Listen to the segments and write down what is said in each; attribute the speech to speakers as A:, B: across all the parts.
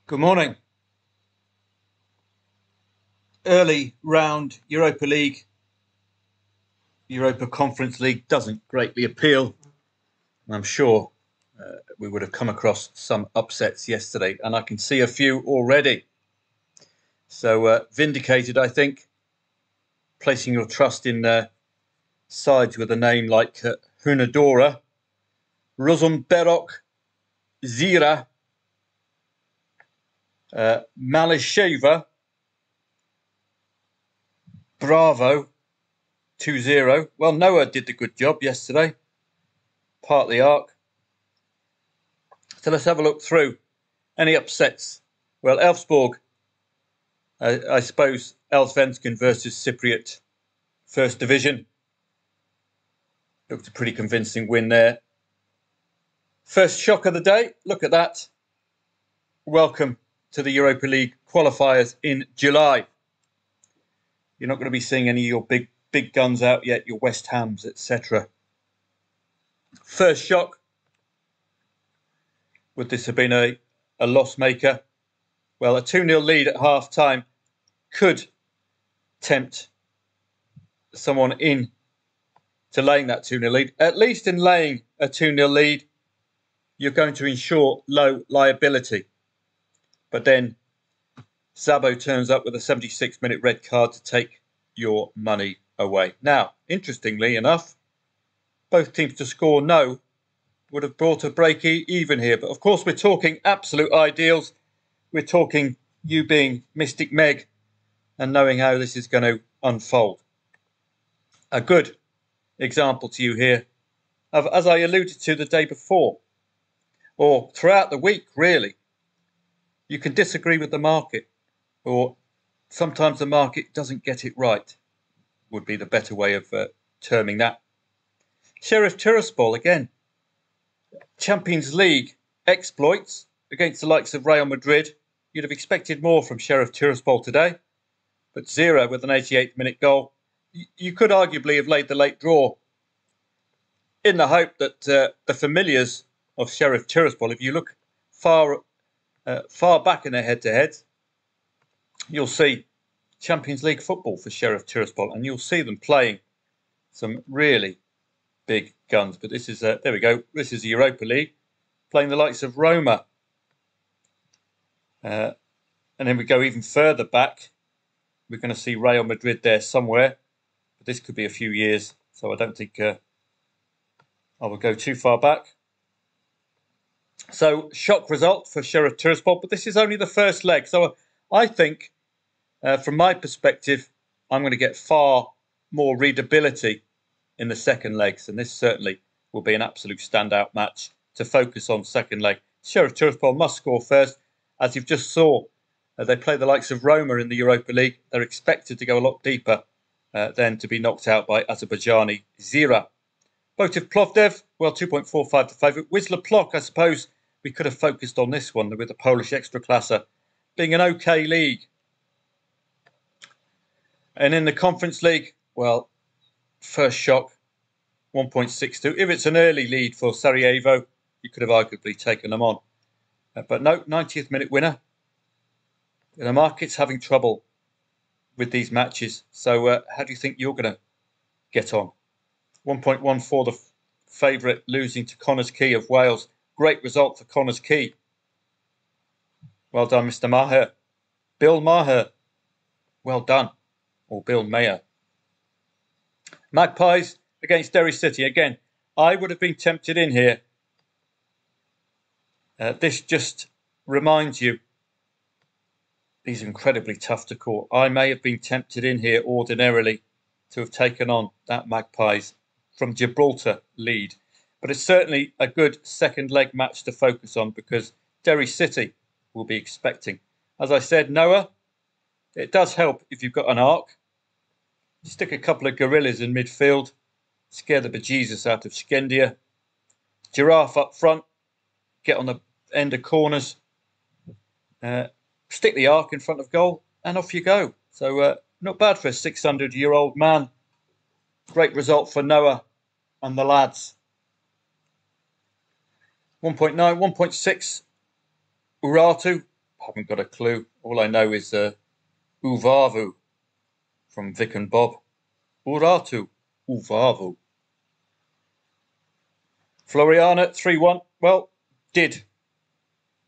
A: Good morning. Early round Europa League, Europa Conference League doesn't greatly appeal. I'm sure we would have come across some upsets yesterday, and I can see a few already. So vindicated, I think, placing your trust in sides with a name like Hunadora, Rosenberok, Zira, Malisheva, Bravo, 2-0. Well, Noah did the good job yesterday, part of the arc. So let's have a look through. Any upsets? Well, Elfsborg, I suppose Allsvenskan versus Cypriot First Division. Looked a pretty convincing win there. First shock of the day, look at that. Welcome to the Europa League qualifiers in July. You're not going to be seeing any of your big guns out yet, your West Hams, etc. First shock. Would this have been a loss maker? Well, a 2-0 lead at half time could tempt someone in to laying that 2-0 lead. At least in laying a 2-0 lead, you're going to ensure low liability. But then Szabo turns up with a 76-minute red card to take your money away. Now, interestingly enough, both teams to score no would have brought a break even here. But of course, we're talking absolute ideals. We're talking you being Mystic Meg and knowing how this is going to unfold. A good example to you here of, as I alluded to the day before, or throughout the week, really, you can disagree with the market, or sometimes the market doesn't get it right, would be the better way of terming that. Sheriff Tiraspol, again, Champions League exploits against the likes of Real Madrid. You'd have expected more from Sheriff Tiraspol today, but 0 with an 88th-minute goal. You could arguably have laid the late draw in the hope that the familiars of Sheriff Tiraspol, if you look far back in their head-to-heads, you'll see Champions League football for Sheriff Tiraspol, and you'll see them playing some really big guns. But this is, there we go, this is the Europa League, playing the likes of Roma. And then we go even further back. We're going to see Real Madrid there somewhere. But this could be a few years, so I don't think I will go too far back. So, shock result for Sheriff Tiraspol, but this is only the first leg. So I think, from my perspective, I'm going to get far more readability in the second legs, and this certainly will be an absolute standout match to focus on second leg. Sheriff Tiraspol must score first. As you've just saw, they play the likes of Roma in the Europa League. They're expected to go a lot deeper than to be knocked out by Azerbaijani Zira. Botev Plovdiv, well, 2.45 to favourite. Wisla Plock, I suppose we could have focused on this one with the Polish Ekstraklasa being an okay league. And in the Conference League, well, first shock, 1.62. If it's an early lead for Sarajevo, you could have arguably taken them on. But no, 90th minute winner. The market's having trouble with these matches. So how do you think you're going to get on? 1.14 the favourite, losing to Connors Key of Wales. Great result for Connors Key. Well done, Mr. Maher. Bill Maher. Well done. Or Bill Mayer. Magpies against Derry City. Again, I would have been tempted in here. This just reminds you, these are incredibly tough to call. I may have been tempted in here ordinarily to have taken on that Magpies from Gibraltar lead. But it's certainly a good second leg match to focus on because Derry City will be expecting. As I said, Noah, it does help if you've got an arc. Stick a couple of gorillas in midfield, scare the bejesus out of Skendia. Giraffe up front, get on the end of corners, stick the arc in front of goal, and off you go. So not bad for a 600-year-old man. Great result for Noah and the lads. 1.9, 1.6, Urartu, haven't got a clue. All I know is Uvavu from Vic and Bob. Uratu Uvavu. Floriana 3-1. Well, did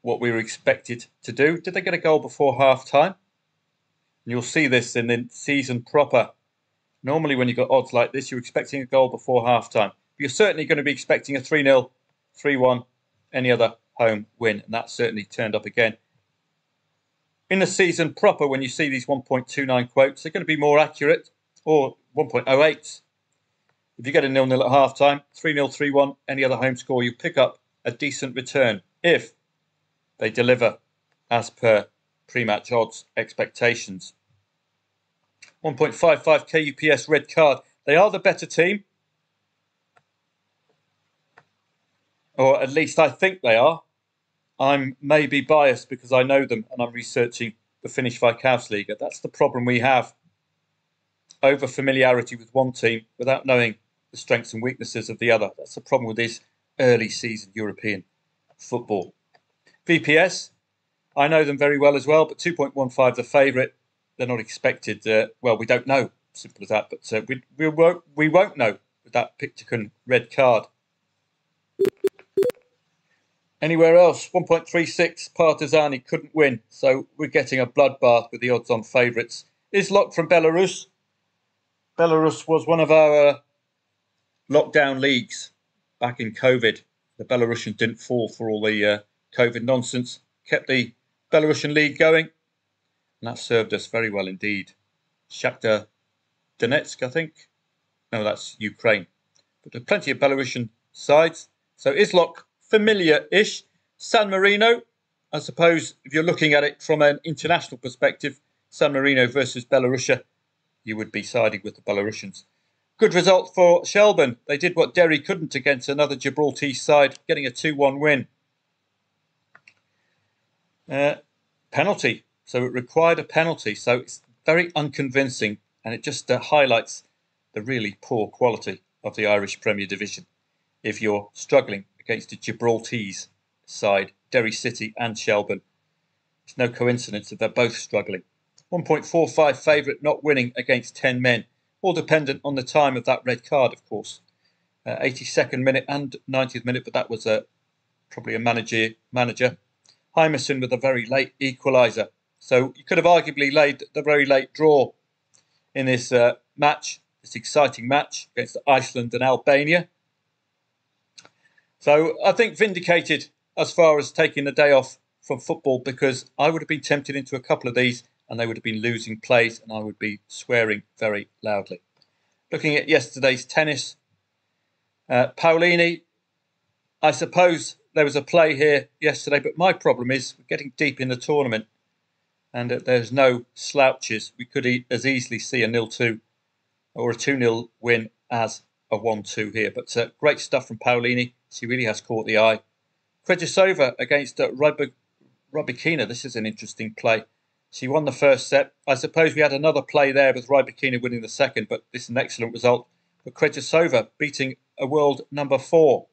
A: what we were expected to do. Did they get a goal before half-time? You'll see this in the season proper. Normally when you've got odds like this, you're expecting a goal before half-time. You're certainly going to be expecting a 3-0, 3-1, any other home win. And that certainly turned up again. In the season proper, when you see these 1.29 quotes, they're going to be more accurate, or 1.08. If you get a 0-0 at half-time, 3-0, 3-1, any other home score, you pick up a decent return if they deliver as per pre-match odds expectations. 1.55 KUPS red card. They are the better team. Or at least I think they are. I'm maybe biased because I know them and I'm researching the Finnish Veikkausliiga. That's the problem we have. Over familiarity with one team without knowing the strengths and weaknesses of the other. That's the problem with this early season European football. VPS, I know them very well as well, but 2.15 the favourite. They're not expected. Well, we don't know. Simple as that. But we won't know with that Picticun red card. Anywhere else, 1.36 Partizani couldn't win, so we're getting a bloodbath with the odds-on favourites. Izlok from Belarus. Belarus was one of our lockdown leagues back in COVID. The Belarusians didn't fall for all the COVID nonsense, kept the Belarusian league going, and that served us very well indeed. Shakhtar Donetsk, I think. No, that's Ukraine. But there are plenty of Belarusian sides. So Izlok, familiar-ish. San Marino, I suppose if you're looking at it from an international perspective, San Marino versus Belarusia, you would be siding with the Belarusians. Good result for Shelbourne. They did what Derry couldn't against another Gibraltar side, getting a 2-1 win. Penalty. So it required a penalty. So it's very unconvincing, and it just highlights the really poor quality of the Irish Premier Division. If you're struggling against the Gibraltar's side, Derry City and Shelbourne, it's no coincidence that they're both struggling. 1.45 favourite not winning against 10 men. All dependent on the time of that red card, of course. 82nd minute and 90th minute, but that was probably a manager. Hymerson with a very late equaliser. So you could have arguably laid the very late draw in this match, this exciting match against Iceland and Albania. So I think vindicated as far as taking the day off from football, because I would have been tempted into a couple of these and they would have been losing plays and I would be swearing very loudly. Looking at yesterday's tennis, Paolini, I suppose there was a play here yesterday, but my problem is we're getting deep in the tournament and there's no slouches. We could as easily see a 0-2 or a 2-0 win as a 1-2 here. But great stuff from Paolini. She really has caught the eye. Krejcikova against Rybakina. This is an interesting play. She won the first set. I suppose we had another play there with Rybakina winning the second, but this is an excellent result. But Krejcikova beating a world number 4.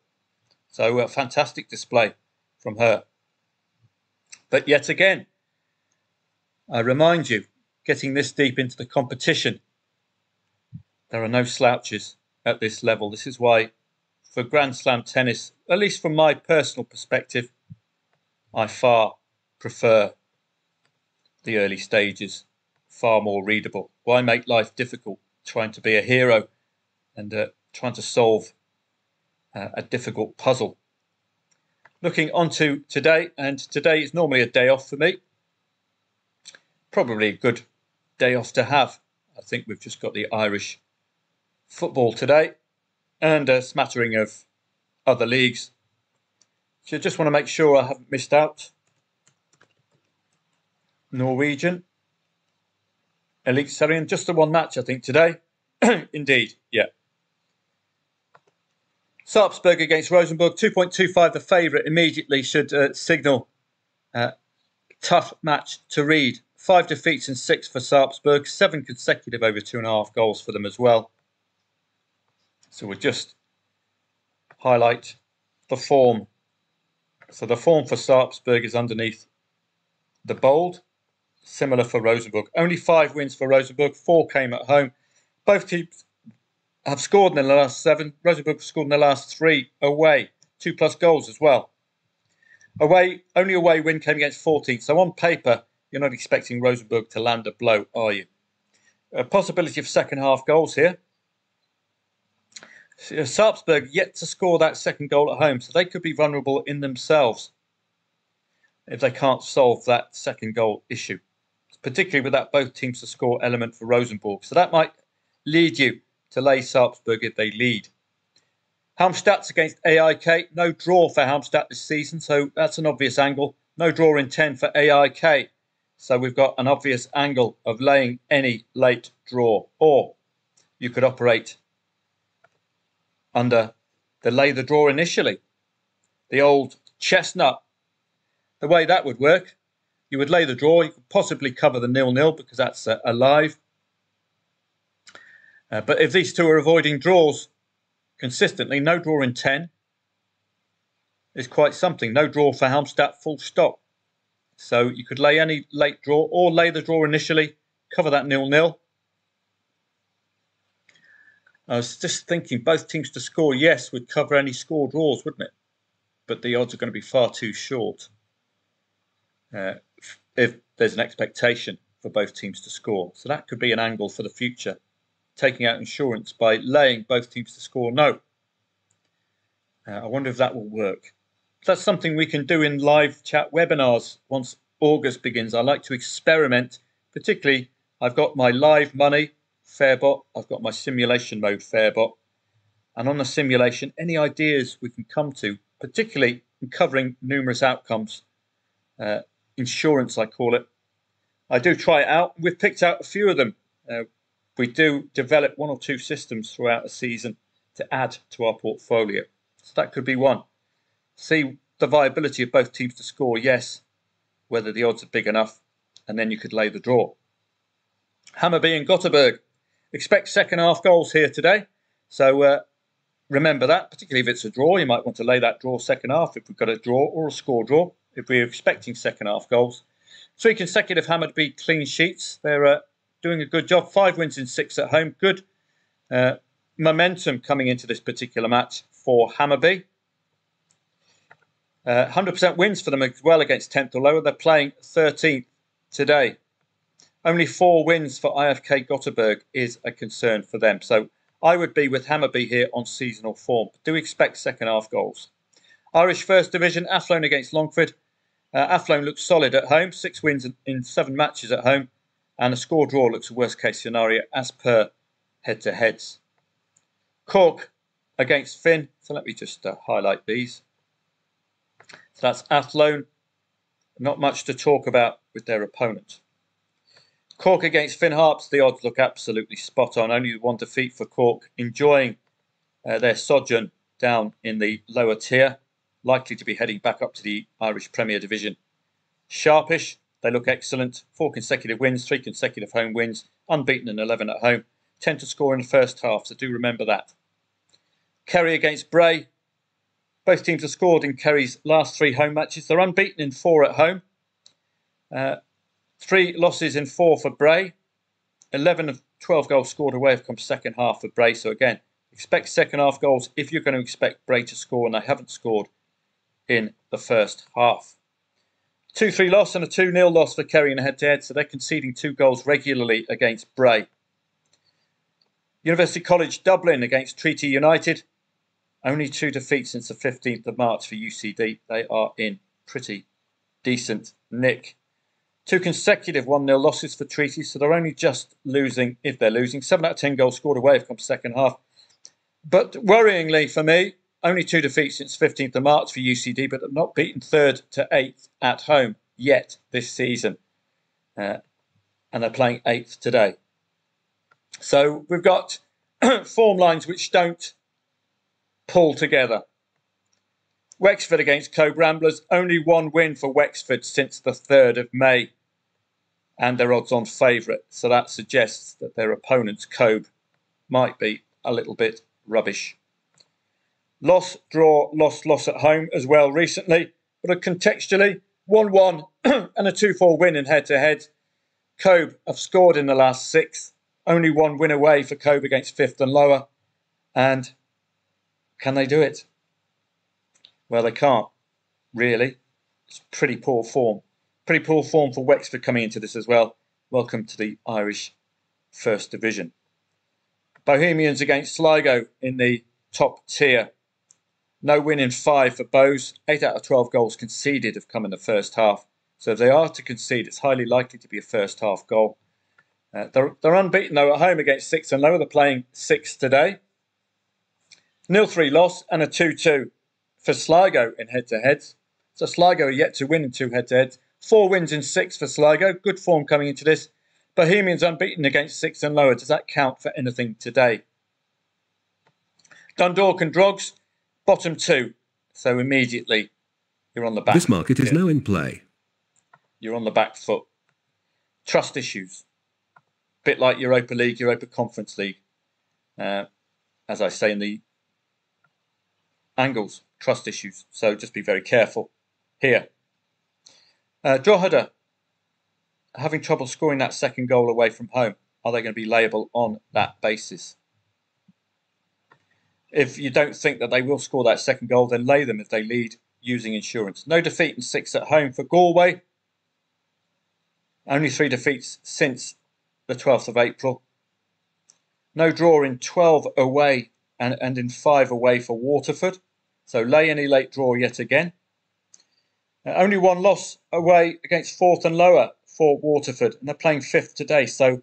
A: So a fantastic display from her. But yet again, I remind you, getting this deep into the competition, there are no slouches at this level. This is why for Grand Slam tennis, at least from my personal perspective, I far prefer the early stages, far more readable. Why make life difficult trying to be a hero and trying to solve a difficult puzzle? Looking onto today, and today is normally a day off for me. Probably a good day off to have. I think we've just got the Irish football today and a smattering of other leagues. So I just want to make sure I haven't missed out. Norwegian, Eliteserien, just the one match I think today. Indeed, yeah. Sarpsborg against Rosenborg, 2.25 the favourite immediately should signal tough match to read. 5 defeats and 6 for Sarpsborg, 7 consecutive over 2.5 goals for them as well. So we'll just highlight the form. So the form for Sarpsborg is underneath the bold. Similar for Rosenborg. Only 5 wins for Rosenborg. 4 came at home. Both teams have scored in the last 7. Rosenborg have scored in the last 3 away. 2+ goals as well. Only away win came against 14. So on paper, you're not expecting Rosenborg to land a blow, are you? A possibility of second half goals here. Sarpsborg yet to score that second goal at home, so they could be vulnerable in themselves if they can't solve that second goal issue, particularly with that both teams to score element for Rosenborg. So that might lead you to lay Sarpsborg if they lead. Halmstad's against AIK. No draw for Halmstad this season, so that's an obvious angle. No draw in 10 for AIK. So we've got an obvious angle of laying any late draw. Or you could operate under the lay the draw initially. The old chestnut. The way that would work, you would lay the draw. You could possibly cover the 0-0 because that's alive. But if these two are avoiding draws consistently, no draw in 10 is quite something. No draw for Halmstad, full stop. So you could lay any late draw or lay the draw initially, cover that 0-0. I was just thinking both teams to score, yes, would cover any score draws, wouldn't it? But the odds are going to be far too short if there's an expectation for both teams to score. So that could be an angle for the future, taking out insurance by laying both teams to score no. I wonder if that will work. That's something we can do in live chat webinars once August begins. I like to experiment, particularly I've got my live money Fairbot, I've got my simulation mode Fairbot, and on the simulation, any ideas we can come to, particularly in covering numerous outcomes, insurance I call it. I do try it out. We've picked out a few of them. We do develop 1 or 2 systems throughout a season to add to our portfolio. So that could be one. See the viability of both teams to score, yes, whether the odds are big enough, and then you could lay the draw. Hammarby and Gothenburg. Expect second half goals here today. So remember that, particularly if it's a draw, you might want to lay that draw second half if we've got a draw or a score draw, if we're expecting second half goals. 3 consecutive Hammarby clean sheets. They're doing a good job. 5 wins in 6 at home. Good momentum coming into this particular match for Hammarby. 100% wins for them as well against 10th or lower. They're playing 13th today. Only 4 wins for IFK Gothenburg is a concern for them. So I would be with Hammarby here on seasonal form. Do expect second half goals. Irish First Division, Athlone against Longford. Athlone looks solid at home. 6 wins in 7 matches at home. And a score draw looks a worst case scenario as per head-to-heads. Cork against Finn. So let me just highlight these. So that's Athlone. Not much to talk about with their opponent. Cork against Finn Harps. The odds look absolutely spot on. Only 1 defeat for Cork. Enjoying their sojourn down in the lower tier. Likely to be heading back up to the Irish Premier Division. Sharpish. They look excellent. 4 consecutive wins, 3 consecutive home wins. Unbeaten in 11 at home. 10 to score in the first half, so do remember that. Kerry against Bray. Both teams have scored in Kerry's last 3 home matches. They're unbeaten in 4 at home. 3 losses in 4 for Bray. 11 of 12 goals scored away have come second half for Bray. So again, expect second half goals if you're going to expect Bray to score, and they haven't scored in the first half. 2-3 loss and a 2-0 loss for Kerry in a head-to-head, so they're conceding 2 goals regularly against Bray. University College Dublin against Treaty United. Only 2 defeats since the 15th of March for UCD. They are in pretty decent nick. 2 consecutive 1-0 losses for Treaty, so they're only just losing if they're losing. 7 out of 10 goals scored away have come second half. But worryingly for me, only 2 defeats since 15th of March for UCD, but have not beaten 3rd to 8th at home yet this season. And they're playing 8th today. So we've got form lines which don't pull together. Wexford against Cove Ramblers. Only 1 win for Wexford since the 3rd of May. And their odds-on favourite. So that suggests that their opponents, Cove, might be a little bit rubbish. Loss, draw, loss at home as well recently. But contextually, 1-1 and a 2-4 win in head-to-head. Cobh have scored in the last 6. Only one win away for Cobh against 5th and lower. And can they do it? Well, they can't, really. It's pretty poor form. Pretty poor form for Wexford coming into this as well. Welcome to the Irish First Division. Bohemians against Sligo in the top tier. No win in 5 for Bohs. 8 out of 12 goals conceded have come in the first half. So if they are to concede, it's highly likely to be a first half goal. They're unbeaten though at home against 6 and lower. They're playing 6 today. 0-3 loss and a 2-2 for Sligo in head-to-heads. So Sligo are yet to win in 2 head-to-heads. 4 wins in 6 for Sligo. Good form coming into this. Bohemians unbeaten against 6 and lower. Does that count for anything today? Dundalk and Drogs, bottom 2. So immediately you're on the back.
B: This market is now in play.
A: You're on the back foot. Trust issues. Bit like Europa League, Europa Conference League. As I say in the angles, trust issues. So just be very careful here. Drogheda having trouble scoring that second goal away from home. Are they going to be liable on that basis? If you don't think that they will score that second goal, then lay them if they lead using insurance. No defeat in 6 at home for Galway. Only 3 defeats since the 12th of April. No draw in 12 away and in 5 away for Waterford. So lay any late draw yet again. Only 1 loss away against 4th and lower for Waterford. And they're playing 5th today. So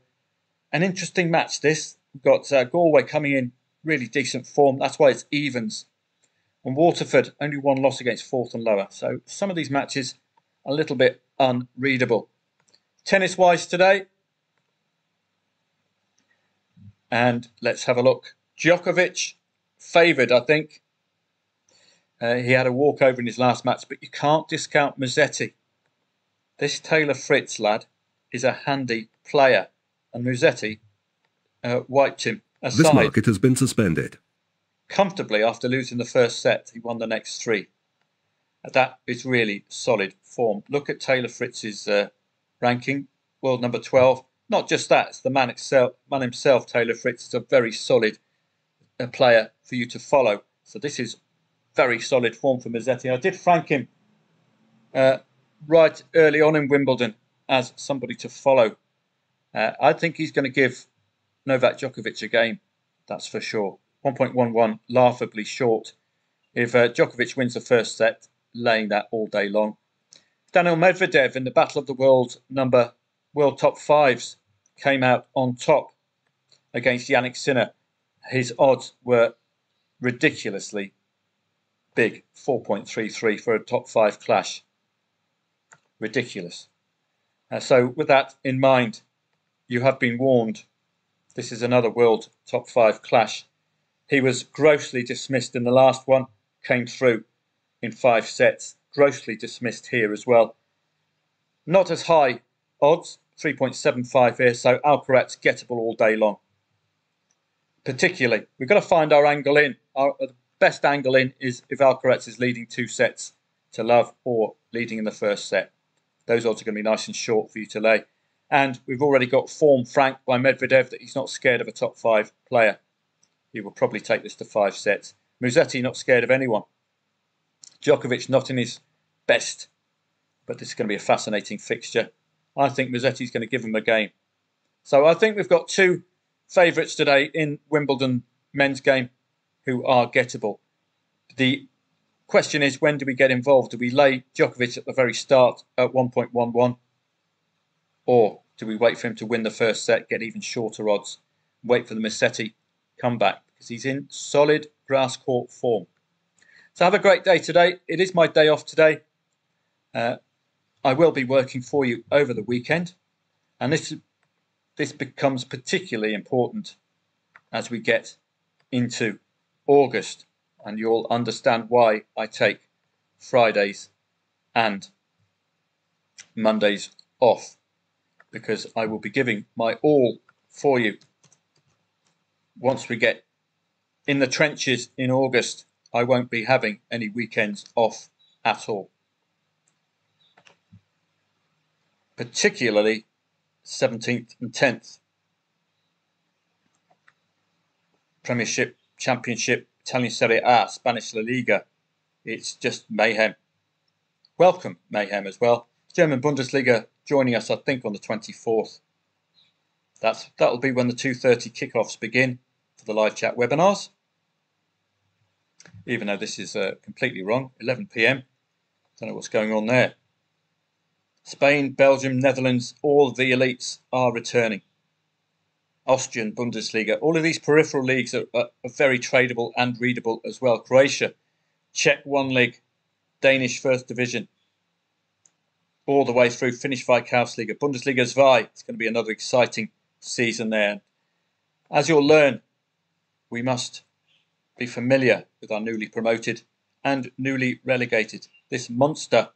A: an interesting match this. We've got Galway coming in really decent form. That's why it's evens. And Waterford, only 1 loss against 4th and lower. So some of these matches a little bit unreadable. Tennis-wise today. And let's have a look. Djokovic, favoured, I think. He had a walkover in his last match, but you can't discount Musetti. This Taylor Fritz lad is a handy player. And Musetti wiped him aside.
B: This market has been suspended.
A: Comfortably after losing the first set. He won the next 3. That is really solid form. Look at Taylor Fritz's ranking, world number 12. Not just that, it's the man himself, Taylor Fritz, is a very solid player for you to follow. So this is very solid form for Musetti. I did frank him right early on in Wimbledon as somebody to follow. I think he's going to give Novak Djokovic a game, that's for sure. 1.11, laughably short. If Djokovic wins the first set, laying that all day long. Daniil Medvedev in the Battle of the World top 5s came out on top against Yannick Sinner. His odds were ridiculously big, 4.33 for a top 5 clash. Ridiculous. So with that in mind, you have been warned. This is another world top 5 clash. He was grossly dismissed in the last one, came through in 5 sets. Grossly dismissed here as well. Not as high odds, 3.75 here, so Alcaraz gettable all day long. Particularly, we've got to find our angle in. The best angle in is if Alcaraz is leading 2 sets to love or leading in the first set. Those odds are going to be nice and short for you to lay. And we've already got form franked by Medvedev that he's not scared of a top 5 player. He will probably take this to 5 sets. Musetti not scared of anyone. Djokovic not in his best. But this is going to be a fascinating fixture. I think Musetti's going to give him a game. So I think we've got 2 favourites today in Wimbledon men's game who are gettable. The question is, when do we get involved? Do we lay Djokovic at the very start at 1.11? Or do we wait for him to win the first set, get even shorter odds, wait for the Musetti comeback? Because he's in solid grass court form. So have a great day today. It is my day off today. I will be working for you over the weekend. And this becomes particularly important as we get into August. And you'll understand why I take Fridays and Mondays off. Because I will be giving my all for you. Once we get in the trenches in August, I won't be having any weekends off at all. particularly 17th and 10th. Premiership, Championship, Italian Serie A, Spanish La Liga. It's just mayhem. Welcome mayhem as well. German Bundesliga joining us, I think, on the 24th. That'll be when the 2:30 kickoffs begin for the live chat webinars. Even though this is completely wrong, 11 p.m. Don't know what's going on there. Spain, Belgium, Netherlands, all the elites are returning. Austrian Bundesliga, all of these peripheral leagues are very tradable and readable as well. Croatia, Czech 1 League, Danish First Division, all the way through Finnish Veikkausliiga, Bundesliga 2. It's going to be another exciting season there. As you'll learn, we must be familiar with our newly promoted and newly relegated. This Munster,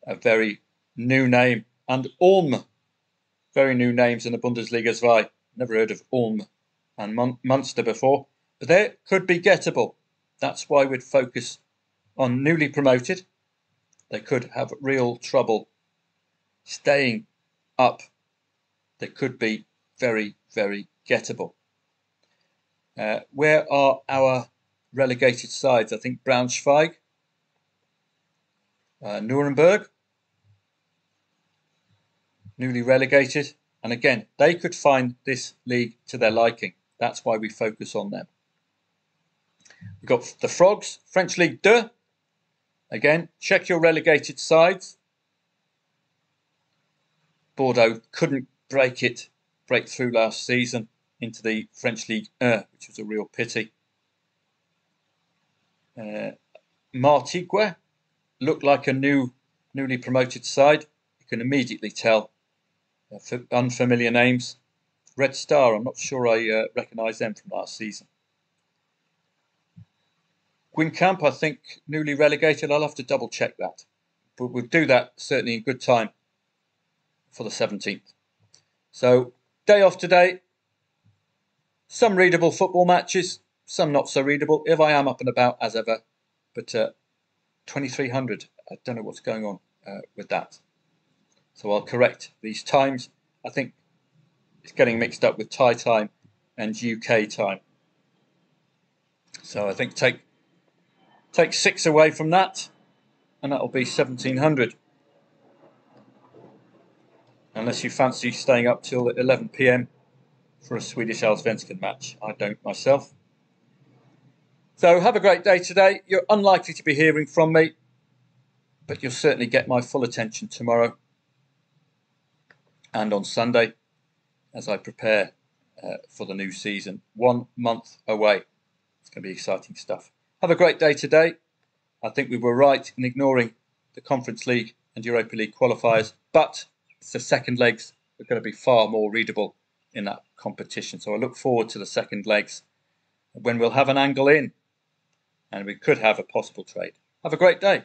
A: a very new name, and Ulm, very new names in the Bundesliga 2. Never heard of Ulm and Munster before, but they could be gettable. That's why we'd focus on newly promoted. They could have real trouble staying up. They could be very, very gettable. Where are our relegated sides? I think Braunschweig, Nuremberg, newly relegated. And again, they could find this league to their liking. That's why we focus on them. We've got the Frogs, French Ligue 2. Again, check your relegated sides. Bordeaux couldn't break through last season into the French Ligue 1, which was a real pity. Martigues looked like a newly promoted side. You can immediately tell. Unfamiliar names. Red Star, I'm not sure I recognise them from last season. Guingamp, I think, newly relegated. I'll have to double check that. But we'll do that certainly in good time for the 17th. So, day off today. Some readable football matches, some not so readable. If I am up and about as ever. But 2300, I don't know what's going on with that. So I'll correct these times. I think it's getting mixed up with Thai time and UK time. So I think take 6 away from that, and that'll be 1700. Unless you fancy staying up till 11 p.m. for a Swedish Allsvenskan match. I don't myself. So have a great day today. You're unlikely to be hearing from me, but you'll certainly get my full attention tomorrow and on Sunday as I prepare for the new season. 1 month away. It's going to be exciting stuff. Have a great day today. I think we were right in ignoring the Conference League and Europa League qualifiers, but it's the second legs that are going to be far more readable in that competition. So I look forward to the second legs when we'll have an angle in and we could have a possible trade. Have a great day.